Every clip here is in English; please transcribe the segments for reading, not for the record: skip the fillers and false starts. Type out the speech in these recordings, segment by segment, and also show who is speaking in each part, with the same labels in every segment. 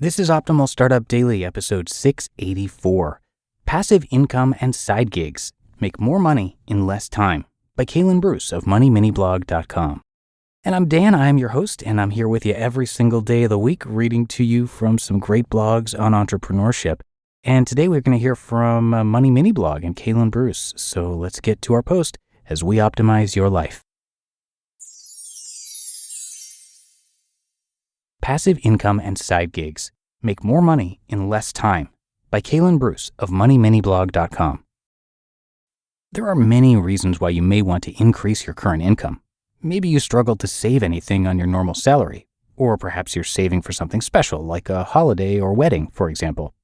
Speaker 1: This is Optimal Startup Daily, episode 684. Passive Income and Side Gigs Make More Money in Less Time by Kalen Bruce of MoneyMiniBlog.com. And I'm Dan, I'm your host, and I'm here with you every single day of the week, reading to you from some great blogs on entrepreneurship. And today we're going to hear from MoneyMiniBlog and Kalen Bruce. So let's get to our post as we optimize your life. Passive Income and Side Gigs Make More Money in Less Time by Kalen Bruce of MoneyMiniBlog.com. There are many reasons why you may want to increase your current income. Maybe you struggle to save anything on your normal salary, or perhaps you're saving for something special like a holiday or wedding, for example.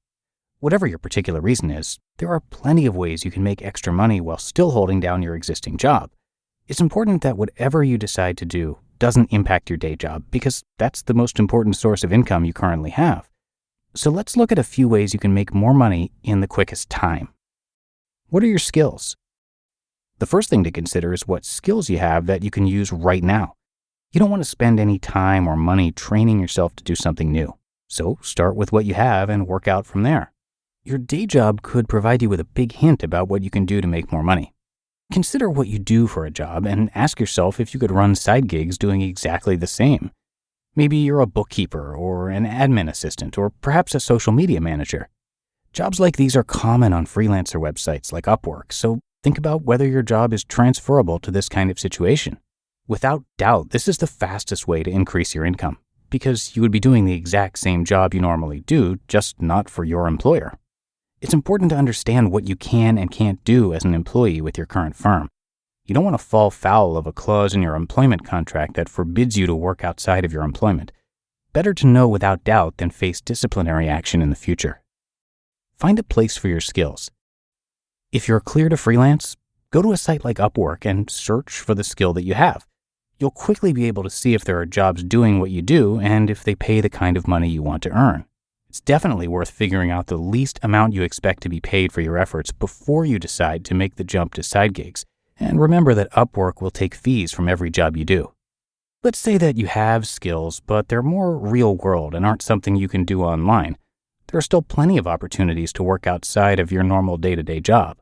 Speaker 1: Whatever your particular reason is, there are plenty of ways you can make extra money while still holding down your existing job. It's important that whatever you decide to do doesn't impact your day job, because that's the most important source of income you currently have. So let's look at a few ways you can make more money in the quickest time. What are your skills? The first thing to consider is what skills you have that you can use right now. You don't want to spend any time or money training yourself to do something new. So start with what you have and work out from there. Your day job could provide you with a big hint about what you can do to make more money. Consider what you do for a job and ask yourself if you could run side gigs doing exactly the same. Maybe you're a bookkeeper or an admin assistant or perhaps a social media manager. Jobs like these are common on freelancer websites like Upwork, so think about whether your job is transferable to this kind of situation. Without doubt, this is the fastest way to increase your income because you would be doing the exact same job you normally do, just not for your employer. It's important to understand what you can and can't do as an employee with your current firm. You don't want to fall foul of a clause in your employment contract that forbids you to work outside of your employment. Better to know without doubt than face disciplinary action in the future. Find a place for your skills. If you're clear to freelance, go to a site like Upwork and search for the skill that you have. You'll quickly be able to see if there are jobs doing what you do and if they pay the kind of money you want to earn. It's definitely worth figuring out the least amount you expect to be paid for your efforts before you decide to make the jump to side gigs. And remember that Upwork will take fees from every job you do. Let's say that you have skills, but they're more real world and aren't something you can do online. There are still plenty of opportunities to work outside of your normal day-to-day job.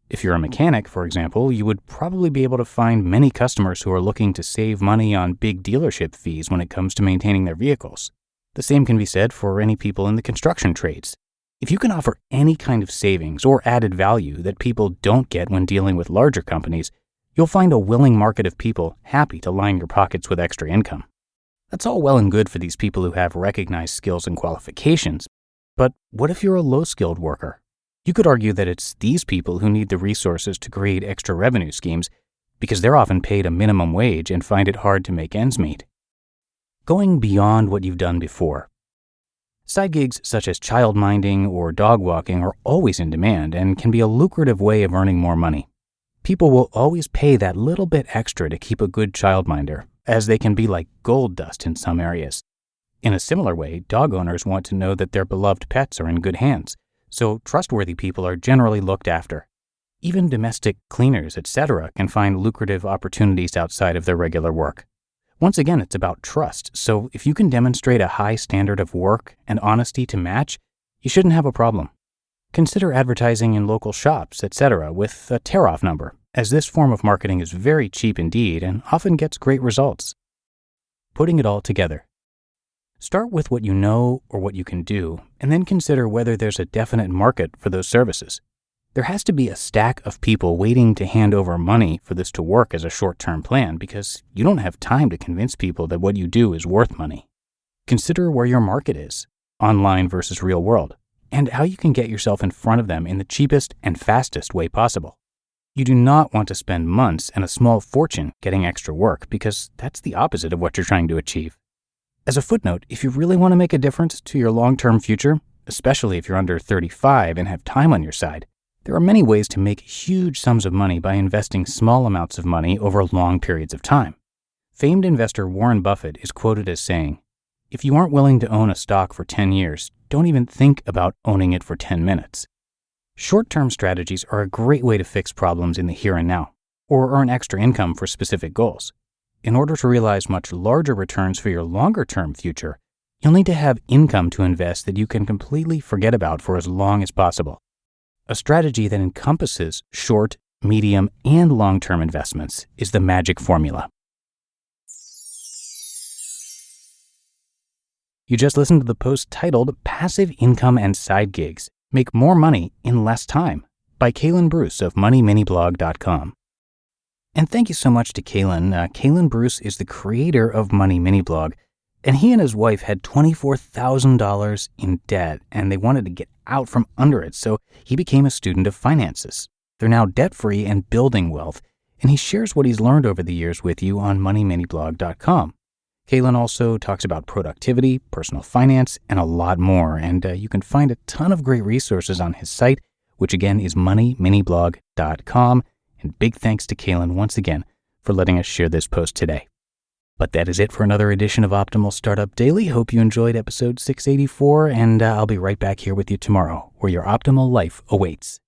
Speaker 1: If you're a mechanic, for example, you would probably be able to find many customers who are looking to save money on big dealership fees when it comes to maintaining their vehicles. The same can be said for any people in the construction trades. If you can offer any kind of savings or added value that people don't get when dealing with larger companies, you'll find a willing market of people happy to line your pockets with extra income. That's all well and good for these people who have recognized skills and qualifications, but what if you're a low-skilled worker? You could argue that it's these people who need the resources to create extra revenue schemes because they're often paid a minimum wage and find it hard to make ends meet. Going beyond what you've done before. Side gigs such as child minding or dog walking are always in demand and can be a lucrative way of earning more money. People will always pay that little bit extra to keep a good childminder, as they can be like gold dust in some areas. In a similar way, dog owners want to know that their beloved pets are in good hands, so trustworthy people are generally looked after. Even domestic cleaners, etc., can find lucrative opportunities outside of their regular work. Once again, it's about trust, so if you can demonstrate a high standard of work and honesty to match, you shouldn't have a problem. Consider advertising in local shops, etc., with a tear-off number, as this form of marketing is very cheap indeed and often gets great results. Putting it all together. Start with what you know or what you can do, and then consider whether there's a definite market for those services. There has to be a stack of people waiting to hand over money for this to work as a short-term plan because you don't have time to convince people that what you do is worth money. Consider where your market is, online versus real world, and how you can get yourself in front of them in the cheapest and fastest way possible. You do not want to spend months and a small fortune getting extra work because that's the opposite of what you're trying to achieve. As a footnote, if you really want to make a difference to your long-term future, especially if you're under 35 and have time on your side, there are many ways to make huge sums of money by investing small amounts of money over long periods of time. Famed investor Warren Buffett is quoted as saying, "If you aren't willing to own a stock for 10 years, don't even think about owning it for 10 minutes." Short-term strategies are a great way to fix problems in the here and now, or earn extra income for specific goals. In order to realize much larger returns for your longer-term future, You'll need to have income to invest that you can completely forget about for as long as possible. A strategy that encompasses short, medium, and long-term investments is the magic formula. You just listened to the post titled Passive Income and Side Gigs Make More Money in Less Time by Kalen Bruce of MoneyMiniBlog.com. And thank you so much to Kalen. Kalen Bruce is the creator of MoneyMiniBlog, and he and his wife had $24,000 in debt, and they wanted to get out from under it, so he became a student of finances. They're now debt-free and building wealth, and he shares what he's learned over the years with you on MoneyMiniBlog.com. Kalen also talks about productivity, personal finance, and a lot more, and you can find a ton of great resources on his site, which again is MoneyMiniBlog.com, and big thanks to Kalen once again for letting us share this post today. But that is it for another edition of Optimal Startup Daily. Hope you enjoyed episode 684, and I'll be right back here with you tomorrow, where your optimal life awaits.